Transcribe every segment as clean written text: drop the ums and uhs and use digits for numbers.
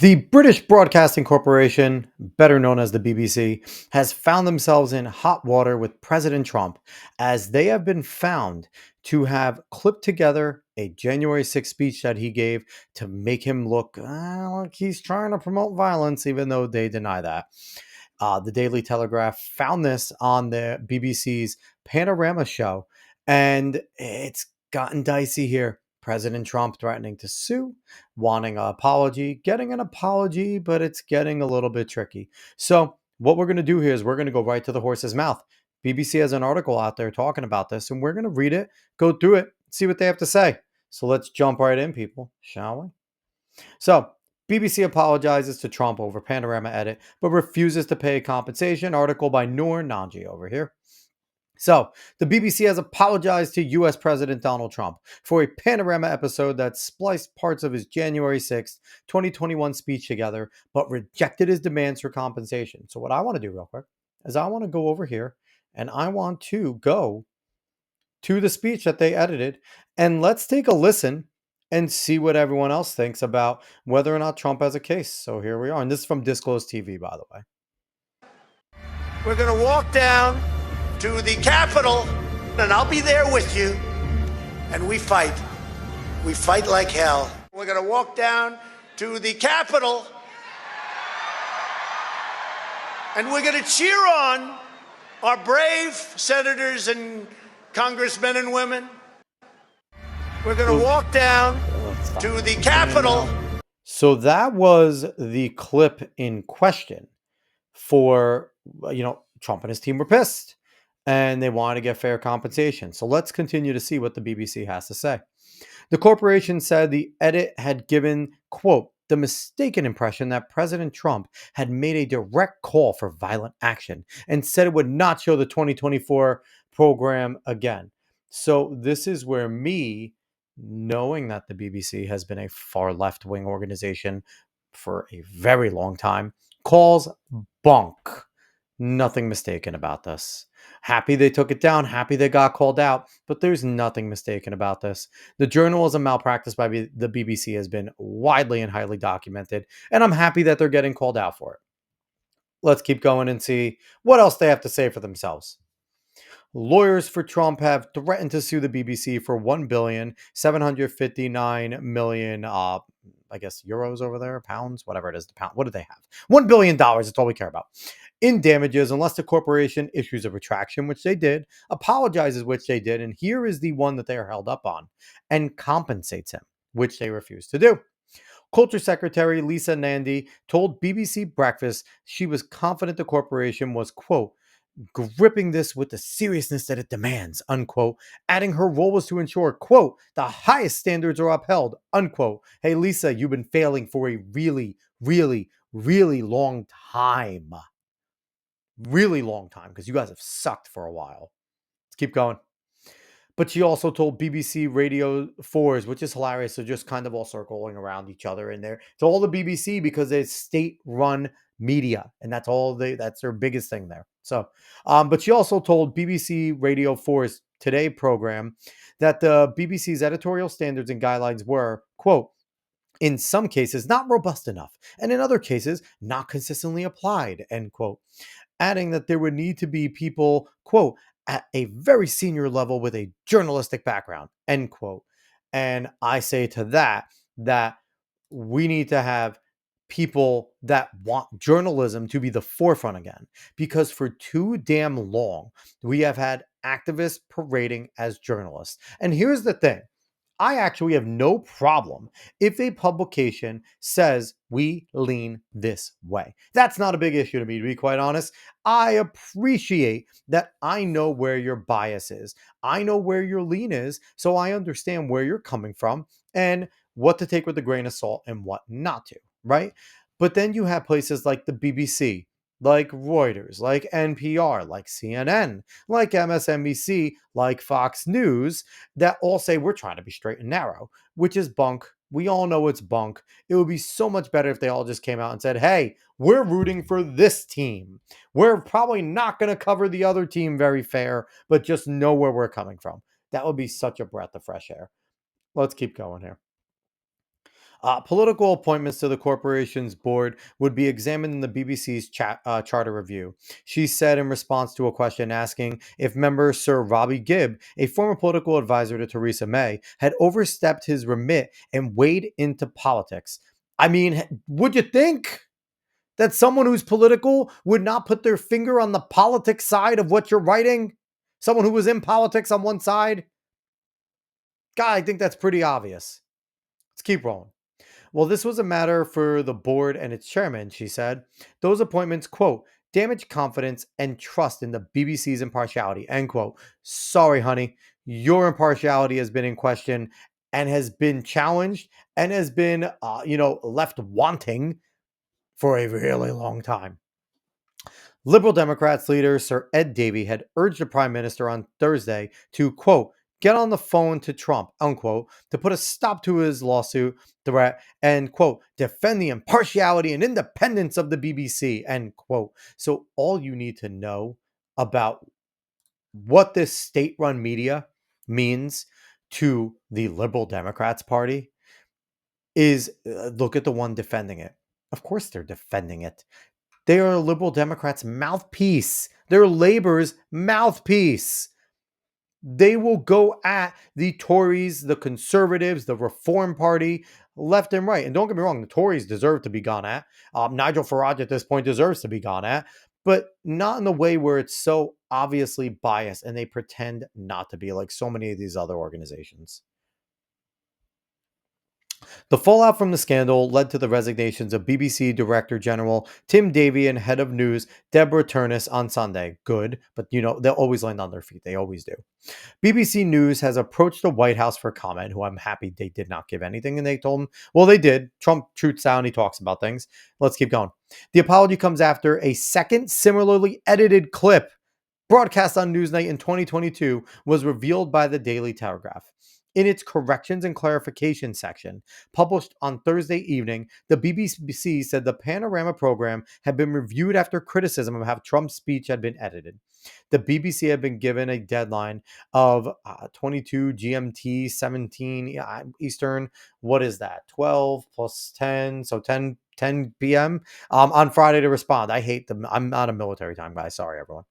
The British Broadcasting Corporation, better known as the BBC, has found themselves in hot water with President Trump as they have been found to have clipped together a January 6th speech that he gave to make him look like he's trying to promote violence, even though they deny that. The Daily Telegraph found this on the BBC's Panorama show, and it's gotten dicey here. President Trump threatening to sue, wanting an apology, getting an apology, but it's getting a little bit tricky. So, what we're going to do here is we're going to go right to the horse's mouth. BBC has an article out there talking about this, and we're going to read it, go through it, see what they have to say. So, let's jump right in, people, shall we? So, BBC apologizes to Trump over Panorama edit, but refuses to pay compensation. Article by Noor Nanji over here. So, the BBC has apologized to US President Donald Trump for a Panorama episode that spliced parts of his January 6th, 2021 speech together, but rejected his demands for compensation. So, what I want to do real quick is I want to go over here and I want to go to the speech that they edited and let's take a listen and see what everyone else thinks about whether or not Trump has a case. So, here we are. And this is from Disclosed TV, by the way. We're going to walk down to the Capitol, and I'll be there with you. And we fight. We fight like hell. We're going to walk down to the Capitol, and we're going to cheer on our brave senators and congressmen and women. We're going to walk down to the Capitol. So that was the clip in question for, Trump and his team were pissed and they wanted to get fair compensation. So let's continue to see what the BBC has to say. The corporation said the edit had given, quote, the mistaken impression that President Trump had made a direct call for violent action and said it would not show the 2024 program again. So this is where me, knowing that the BBC has been a far left-wing organization for a very long time, calls bunk. Nothing mistaken about this. Happy they took it down, happy they got called out, but there's nothing mistaken about this. The journalism malpractice by the BBC has been widely and highly documented, and I'm happy that they're getting called out for it. Let's keep going and see what else they have to say for themselves. Lawyers for Trump have threatened to sue the BBC for 1,759,000,000, I guess euros over there, pounds, whatever it is, the pound. What do they have? $1 billion. That's all we care about. In damages, unless the corporation issues a retraction, which they did, apologizes, which they did, and here is the one that they are held up on, and compensates him, which they refuse to do. Culture Secretary Lisa Nandy told BBC Breakfast she was confident the corporation was, quote, gripping this with the seriousness that it demands, unquote, adding her role was to ensure, quote, the highest standards are upheld, unquote. Hey, Lisa, you've been failing for a really, really, really long time. Really long time, because you guys have sucked for a while. Let's keep going. But she also told BBC Radio 4s, which is hilarious. They're just kind of all circling around each other in there. It's all the BBC because it's state-run media, and that's their biggest thing there. So, but she also told BBC Radio 4's Today program that the BBC's editorial standards and guidelines were, quote, in some cases not robust enough, and in other cases not consistently applied, end quote. Adding that there would need to be people, quote, at a very senior level with a journalistic background, end quote. And I say to that we need to have people that want journalism to be the forefront again, because for too damn long, we have had activists parading as journalists. And here's the thing. I actually have no problem if a publication says we lean this way. That's not a big issue to me, to be quite honest. I appreciate that I know where your bias is. I know where your lean is, so I understand where you're coming from and what to take with a grain of salt and what not to, right? But then you have places like the BBC, like Reuters, like NPR, like CNN, like MSNBC, like Fox News, that all say we're trying to be straight and narrow, which is bunk. We all know it's bunk. It would be so much better if they all just came out and said, hey, we're rooting for this team. We're probably not going to cover the other team very fair, but just know where we're coming from. That would be such a breath of fresh air. Let's keep going here. Political appointments to the corporation's board would be examined in the BBC's charter review. She said in response to a question asking if member Sir Robbie Gibb, a former political advisor to Theresa May, had overstepped his remit and weighed into politics. I mean, would you think that someone who's political would not put their finger on the politics side of what you're writing? Someone who was in politics on one side? God, I think that's pretty obvious. Let's keep rolling. Well, this was a matter for the board and its chairman, she said. Those appointments, quote, damage confidence and trust in the BBC's impartiality, end quote. Sorry, honey, your impartiality has been in question and has been challenged and has been, left wanting for a really long time. Liberal Democrats leader Sir Ed Davey had urged the prime minister on Thursday to, quote, get on the phone to Trump, unquote, to put a stop to his lawsuit threat and, quote, defend the impartiality and independence of the BBC, end quote. So all you need to know about what this state-run media means to the Liberal Democrats Party is look at the one defending it. Of course they're defending it. They are a Liberal Democrats' mouthpiece. They're Labor's mouthpiece. They will go at the Tories, the Conservatives, the Reform Party, left and right. And don't get me wrong, the Tories deserve to be gone at. Nigel Farage at this point deserves to be gone at, but not in the way where it's so obviously biased and they pretend not to be like so many of these other organizations. The fallout from the scandal led to the resignations of BBC Director General Tim Davie and Head of News Deborah Turnus on Sunday. Good, but they'll always land on their feet. They always do. BBC News has approached the White House for comment, who I'm happy they did not give anything. And they told him, well, they did. Trump shoots down. He talks about things. Let's keep going. The apology comes after a second similarly edited clip broadcast on Newsnight in 2022 was revealed by the Daily Telegraph. In its corrections and clarification section, published on Thursday evening, the BBC said the Panorama program had been reviewed after criticism of how Trump's speech had been edited. The BBC had been given a deadline of 22 GMT, 17 Eastern. What is that? 12 plus 10, so 10 p.m. On Friday to respond. I hate them. I'm not a military time guy. Sorry, everyone.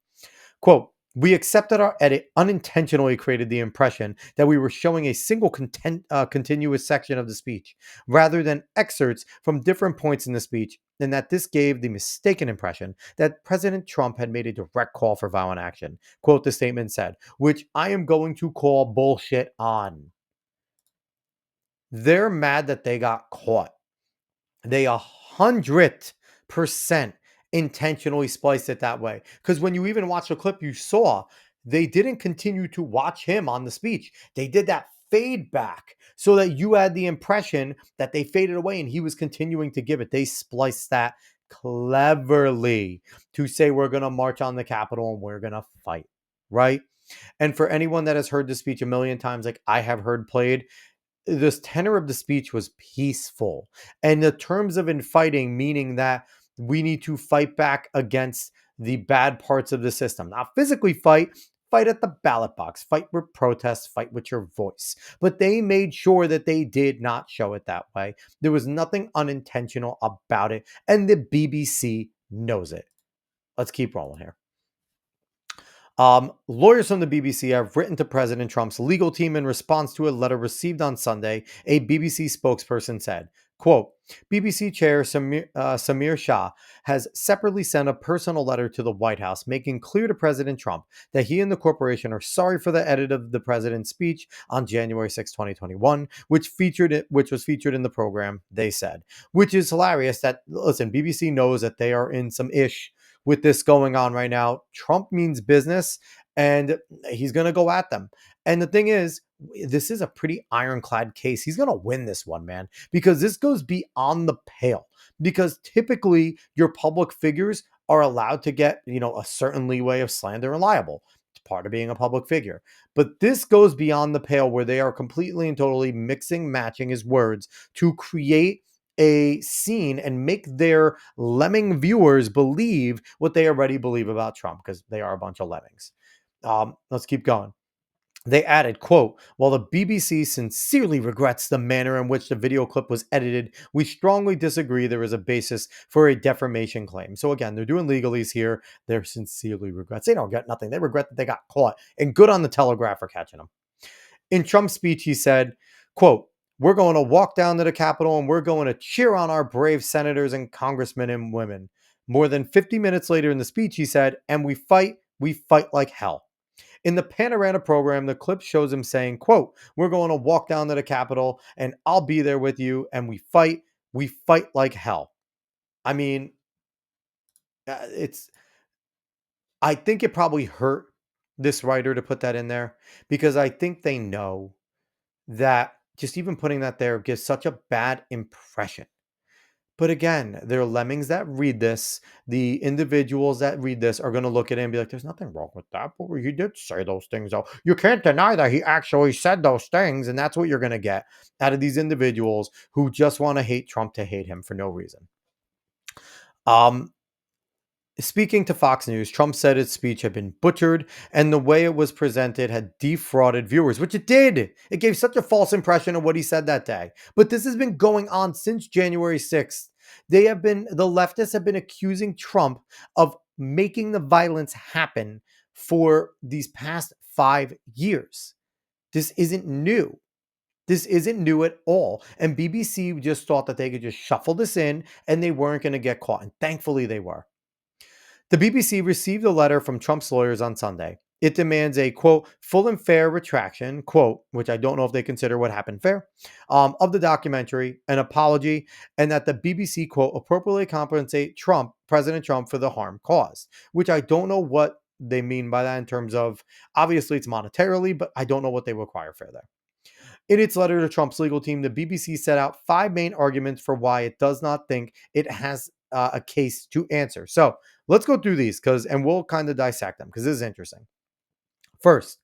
Quote, we accepted our edit unintentionally created the impression that we were showing a single continuous section of the speech, rather than excerpts from different points in the speech, and that this gave the mistaken impression that President Trump had made a direct call for violent action. Quote, the statement said, which I am going to call bullshit on. They're mad that they got caught. They 100% intentionally spliced it that way. Because when you even watch the clip, you saw they didn't continue to watch him on the speech. They did that fade back so that you had the impression that they faded away and he was continuing to give it. They spliced that cleverly to say we're going to march on the Capitol and we're going to fight, right? And for anyone that has heard the speech a million times, like I have heard played, this tenor of the speech was peaceful. And the terms of infighting, meaning that we need to fight back against the bad parts of the system. Not physically fight at the ballot box, fight with protests, fight with your voice. But they made sure that they did not show it that way. There was nothing unintentional about it. And the BBC knows it. Let's keep rolling here. Lawyers from the BBC have written to President Trump's legal team in response to a letter received on Sunday, a BBC spokesperson said, quote, BBC Chair Samir Shah has separately sent a personal letter to the White House making clear to President Trump that he and the corporation are sorry for the edit of the president's speech on January 6, 2021, which was featured in the program, they said, which is hilarious that, listen, BBC knows that they are in some ish with this going on right now. Trump means business and he's going to go at them. And the thing is, this is a pretty ironclad case. He's going to win this one, man, because this goes beyond the pale. Because typically your public figures are allowed to get, a certain leeway of slander and libel. It's part of being a public figure. But this goes beyond the pale where they are completely and totally matching his words to create a scene and make their lemming viewers believe what they already believe about Trump, because they are a bunch of lemmings. Let's keep going. They added, quote, while the BBC sincerely regrets the manner in which the video clip was edited, we strongly disagree there is a basis for a defamation claim. So again, they're doing legalese here. They're sincerely regrets. They don't get nothing. They regret that they got caught. And good on the Telegraph for catching them. In Trump's speech, he said, quote, we're going to walk down to the Capitol and we're going to cheer on our brave senators and congressmen and women. More than 50 minutes later in the speech, he said, and we fight like hell. In the Panorama program, the clip shows him saying, quote, we're going to walk down to the Capitol and I'll be there with you and we fight like hell. I mean, it's, I think it probably hurt this writer to put that in there because I think they know that just even putting that there gives such a bad impression. But again, there are lemmings that read this. The individuals that read this are going to look at it and be like, there's nothing wrong with that. But he did say those things, though. You can't deny that he actually said those things. And that's what you're going to get out of these individuals who just want to hate Trump to hate him for no reason. Speaking to Fox News, Trump said his speech had been butchered and the way it was presented had defrauded viewers, which it did. It gave such a false impression of what he said that day. But this has been going on since January 6th. The leftists have been accusing Trump of making the violence happen for these past 5 years. This isn't new. This isn't new at all. And BBC just thought that they could just shuffle this in and they weren't going to get caught. And thankfully they were. The BBC received a letter from Trump's lawyers on Sunday. It demands a, quote, full and fair retraction, quote, which I don't know if they consider what happened fair, of the documentary, an apology, and that the BBC, quote, appropriately compensate President Trump, for the harm caused, which I don't know what they mean by that in terms of, obviously it's monetarily, but I don't know what they require fair there. In its letter to Trump's legal team, the BBC set out 5 main arguments for why it does not think it has a case to answer. So let's go through these and we'll kind of dissect them because this is interesting. First,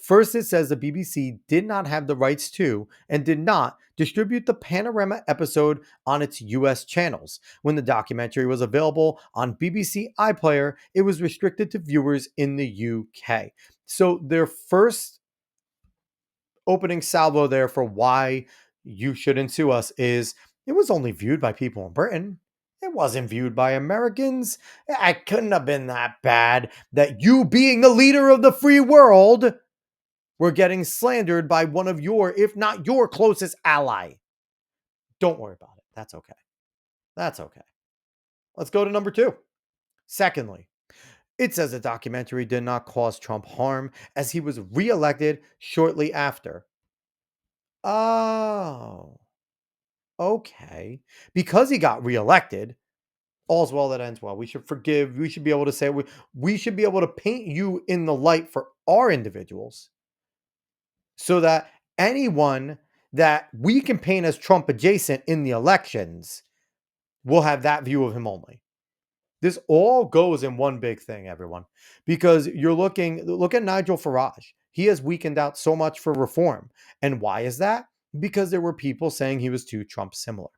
it says the BBC did not have the rights to and did not distribute the Panorama episode on its US channels. When the documentary was available on BBC iPlayer, it was restricted to viewers in the UK. So their first opening salvo there for why you shouldn't sue us is it was only viewed by people in Britain. It wasn't viewed by Americans. It couldn't have been that bad that you, being the leader of the free world, were getting slandered by one of your, if not your closest ally. Don't worry about it. That's okay. That's okay. Let's go to number 2. Secondly, it says the documentary did not cause Trump harm as he was reelected shortly after. Oh, okay. Because he got reelected, all's well that ends well. We should forgive. We should be able to say we should be able to paint you in the light for our individuals so that anyone that we can paint as Trump adjacent in the elections will have that view of him only. This all goes in one big thing, everyone, because look at Nigel Farage. He has weakened out so much for reform. And why is that? Because there were people saying he was too Trump similar.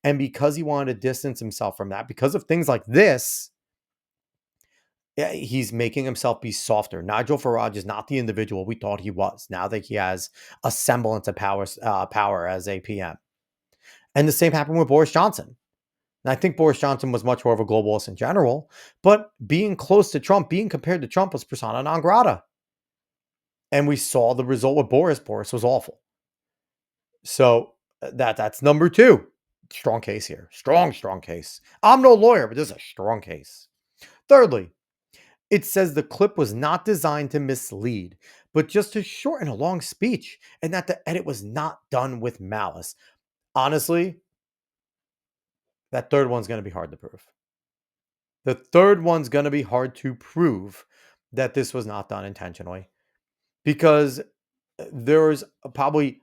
And because he wanted to distance himself from that, because of things like this, he's making himself be softer. Nigel Farage is not the individual we thought he was now that he has a semblance of power as a PM. And the same happened with Boris Johnson. And I think Boris Johnson was much more of a globalist in general, but being close to Trump, being compared to Trump was persona non grata. And we saw the result with Boris. Boris was awful. So that's number 2. Strong case here. Strong case. I'm no lawyer, but this is a strong case. Thirdly, it says the clip was not designed to mislead, but just to shorten a long speech, and that the edit was not done with malice. Honestly, that third one's going to be hard to prove. The third one's going to be hard to prove that this was not done intentionally because there's probably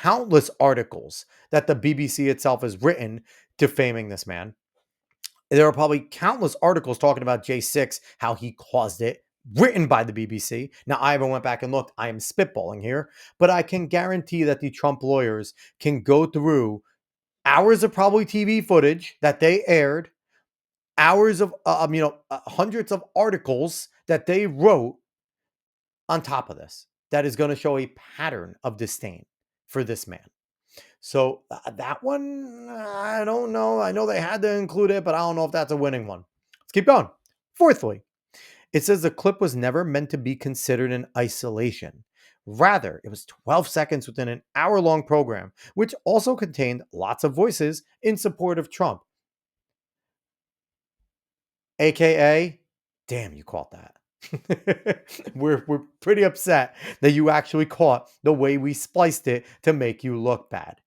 countless articles that the BBC itself has written defaming this man. There are probably countless articles talking about J6, how he caused it, written by the BBC. Now, I haven't went back and looked. I am spitballing here, but I can guarantee that the Trump lawyers can go through hours of probably TV footage that they aired, hours of, hundreds of articles that they wrote on top of this that is going to show a pattern of disdain for this man. So that one, I don't know. I know they had to include it, but I don't know if that's a winning one. Let's keep going. Fourthly, it says the clip was never meant to be considered in isolation. Rather, it was 12 seconds within an hour-long program, which also contained lots of voices in support of Trump. AKA, damn, you caught that. we're pretty upset that you actually caught the way we spliced it to make you look bad.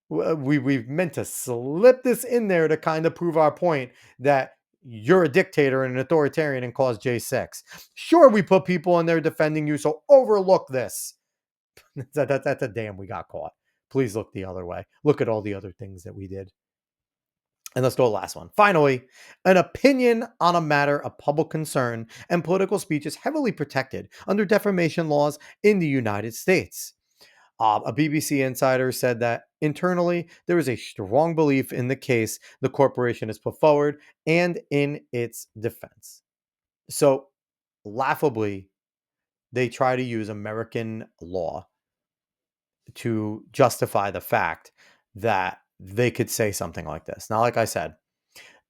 We've meant to slip this in there to kind of prove our point that you're a dictator and an authoritarian and cause J6. Sure, we put people in there defending you, so overlook this. That's a damn we got caught. Please look the other way. Look at all the other things that we did. And let's go to the last one. Finally, an opinion on a matter of public concern and political speech is heavily protected under defamation laws in the United States. A BBC insider said that internally, there is a strong belief in the case the corporation has put forward and in its defense. So, laughably, they try to use American law to justify the fact that they could say something like this. Now, like I said,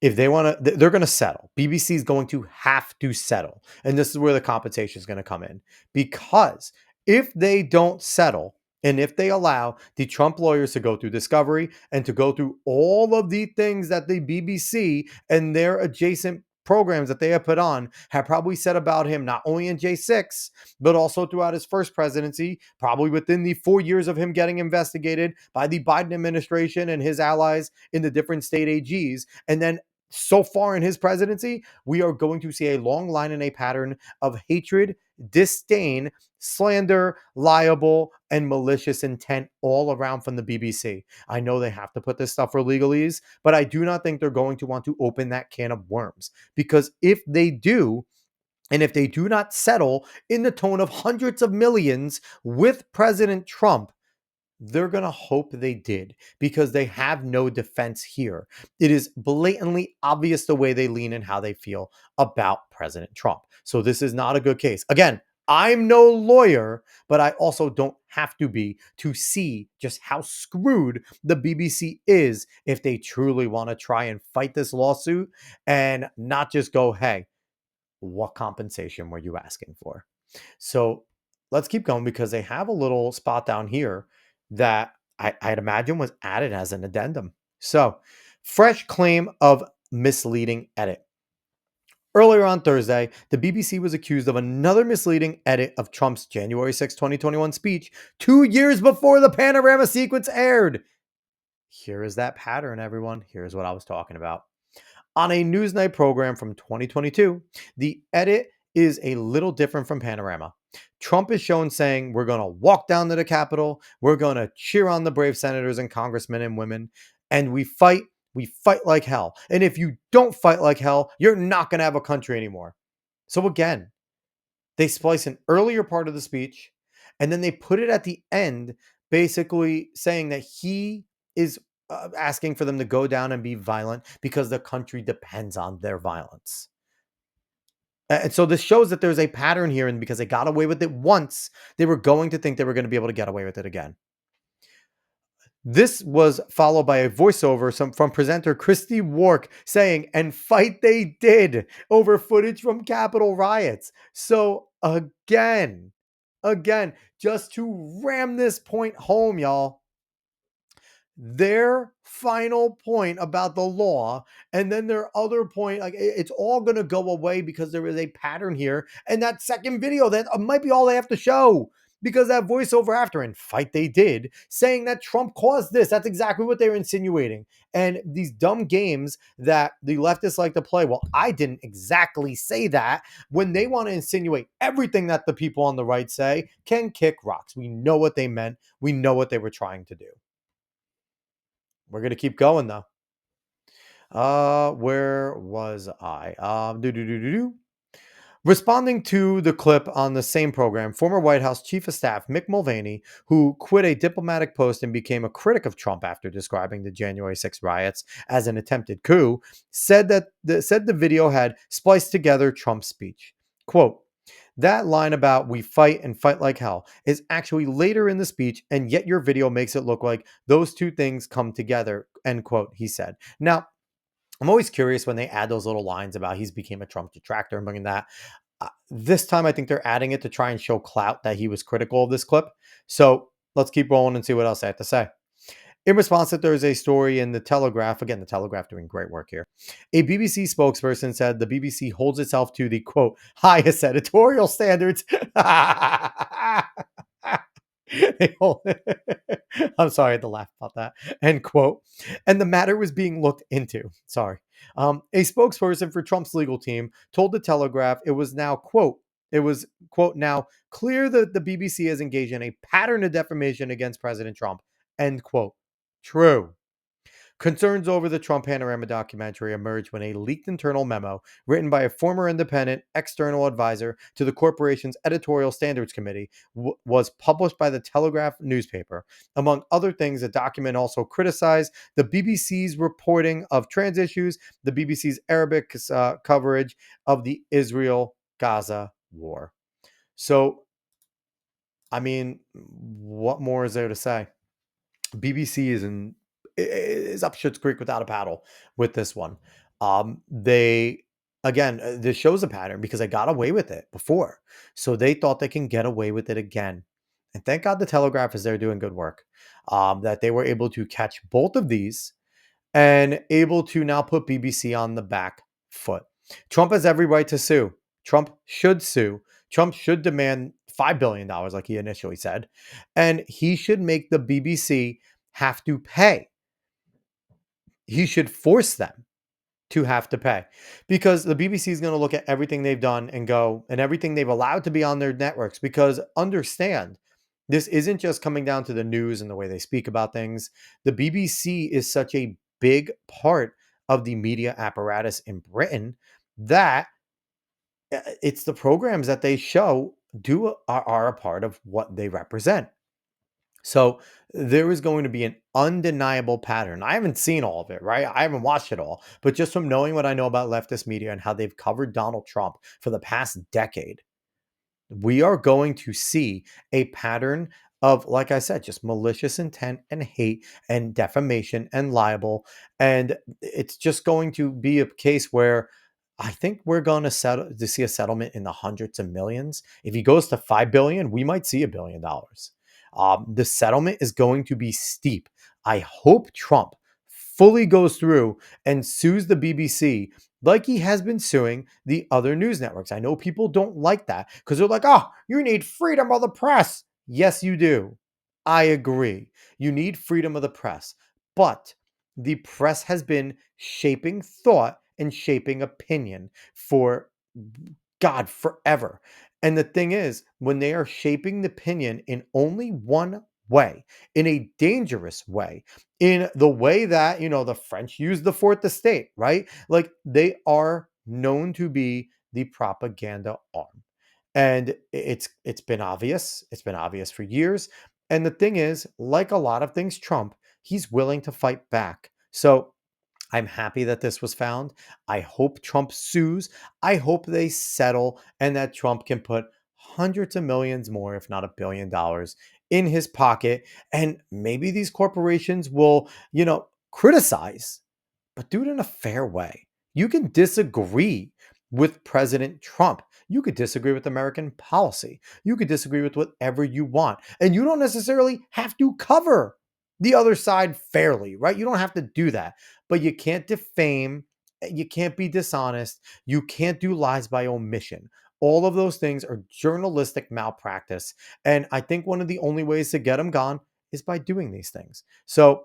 if they want to, they're going to settle. BBC is going to have to settle. And this is where the compensation is going to come in. Because if they don't settle, and if they allow the Trump lawyers to go through discovery and to go through all of the things that the BBC and their adjacent programs that they have put on have probably said about him, not only in J6, but also throughout his first presidency, probably within the 4 years of him getting investigated by the Biden administration and his allies in the different state AGs, and then so far in his presidency, we are going to see a long line and a pattern of hatred, disdain, slander, liable, and malicious intent all around from the BBC. I know they have to put this stuff for legalese, but I do not think they're going to want to open that can of worms. Because if they do, and if they do not settle in the tone of hundreds of millions with President Trump, they're going to hope they did because they have no defense here. It is blatantly obvious the way they lean and how they feel about President Trump. So this is not a good case. Again, I'm no lawyer, but I also don't have to be to see just how screwed the BBC is if they truly want to try and fight this lawsuit and not just go, hey, what compensation were you asking for? So let's keep going because they have a little spot down here that I'd imagine was added as an addendum. So, fresh claim of misleading edit. Earlier on Thursday, the BBC was accused of another misleading edit of Trump's January 6, 2021 speech 2 years before the panorama sequence aired. Here is that pattern, everyone. Here's what I was talking about. On a Newsnight program from 2022, the edit is a little different from Panorama. Trump is shown saying, we're going to walk down to the Capitol, we're going to cheer on the brave senators and congressmen and women, and we fight like hell. And if you don't fight like hell, you're not going to have a country anymore. So again, they splice an earlier part of the speech, and then they put it at the end, basically saying that he is asking for them to go down and be violent because the country depends on their violence. And so this shows that there's a pattern here, and because they got away with it once, they were going to think they were going to be able to get away with it again. This was followed by a voiceover from presenter Christy Wark saying, and fight they did, over footage from Capitol riots. So again, just to ram this point home, y'all, their final point about the law and then their other point, like it's all going to go away because there is a pattern here. And that second video, that might be all they have to show, because that voiceover after, and fight they did, saying that Trump caused this. That's exactly what they were insinuating. And these dumb games that the leftists like to play, well, I didn't exactly say that, when they want to insinuate everything that the people on the right say, can kick rocks. We know what they meant. We know what they were trying to do. We're going to keep going, though. Where was I? Responding to the clip on the same program, former White House Chief of Staff Mick Mulvaney, who quit a diplomatic post and became a critic of Trump after describing the January 6 riots as an attempted coup, said the video had spliced together Trump's speech. Quote, That line about we fight and fight like hell is actually later in the speech, and yet your video makes it look like those two things come together, end quote, he said. Now, I'm always curious when they add those little lines about he's became a Trump detractor and bringing that. This time, I think they're adding it to try and show clout that he was critical of this clip. So let's keep rolling and see what else I have to say. In response to Thursday's story in The Telegraph, again, The Telegraph doing great work here, a BBC spokesperson said the BBC holds itself to the, quote, highest editorial standards. I'm sorry, I had to laugh about that. End quote. And the matter was being looked into. Sorry. A spokesperson for Trump's legal team told The Telegraph it was now, quote, now clear that the BBC has engaged in a pattern of defamation against President Trump, end quote. True. Concerns over the Trump Panorama documentary emerged when a leaked internal memo written by a former independent external advisor to the corporation's editorial standards committee was published by the Telegraph newspaper. Among other things, the document also criticized the BBC's reporting of trans issues, the BBC's Arabic coverage of the Israel-Gaza war. So, I mean, what more is there to say? BBC is up Schitt's Creek without a paddle with this one. They again, this shows a pattern because they got away with it before, so they thought they can get away with it again. And thank God the Telegraph is there doing good work. That they were able to catch both of these and able to now put BBC on the back foot. Trump has every right to sue. Trump should sue. Trump should demand $5 billion, like he initially said. And he should make the BBC have to pay. He should force them to have to pay because the BBC is going to look at everything they've done and go, and everything they've allowed to be on their networks, because understand, this isn't just coming down to the news and the way they speak about things. The BBC is such a big part of the media apparatus in Britain that it's the programs that they show are a part of what they represent. So there is going to be an undeniable pattern. I haven't seen all of it, right? I haven't watched it all, but just from knowing what I know about leftist media and how they've covered Donald Trump for the past decade, we are going to see a pattern of, like I said, just malicious intent and hate and defamation and libel. And it's just going to be a case where I think we're going to see a settlement in the hundreds of millions. If he goes to 5 billion, we might see $1 billion. The settlement is going to be steep. I hope Trump fully goes through and sues the BBC like he has been suing the other news networks. I know people don't like that because they're like, oh, you need freedom of the press. Yes, you do. I agree. You need freedom of the press. But the press has been shaping thought and shaping opinion for, God, forever. And the thing is, when they are shaping the opinion in only one way, in a dangerous way, in the way that, the French used the fourth estate, right? Like, they are known to be the propaganda arm. And it's been obvious. It's been obvious for years. And the thing is, like a lot of things Trump, he's willing to fight back. So I'm happy that this was found. I hope Trump sues. I hope they settle and that Trump can put hundreds of millions more, if not $1 billion, in his pocket. And maybe these corporations will, criticize, but do it in a fair way. You can disagree with President Trump. You could disagree with American policy. You could disagree with whatever you want. And you don't necessarily have to cover the other side fairly, right? You don't have to do that. But you can't defame. You can't be dishonest. You can't do lies by omission. All of those things are journalistic malpractice. And I think one of the only ways to get them gone is by doing these things. So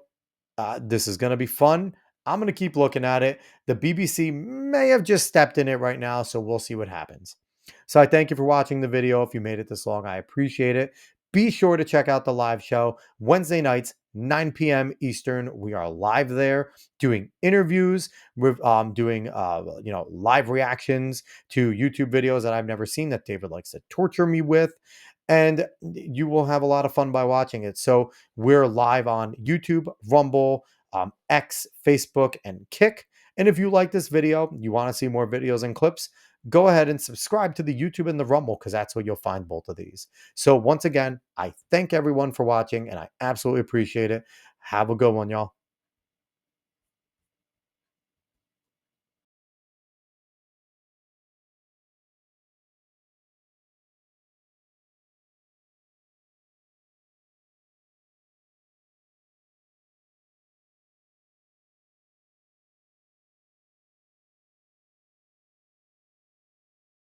this is going to be fun. I'm going to keep looking at it. The BBC may have just stepped in it right now, so we'll see what happens. So I thank you for watching the video. If you made it this long, I appreciate it. Be sure to check out the live show Wednesday nights, 9 p.m. Eastern. We are live there doing interviews. We're doing live reactions to YouTube videos that I've never seen that David likes to torture me with. And you will have a lot of fun by watching it. So we're live on YouTube, Rumble, X, Facebook, and Kick. And if you like this video, you want to see more videos and clips, go ahead and subscribe to the YouTube and the Rumble because that's where you'll find both of these. So, once again, I thank everyone for watching and I absolutely appreciate it. Have a good one, y'all.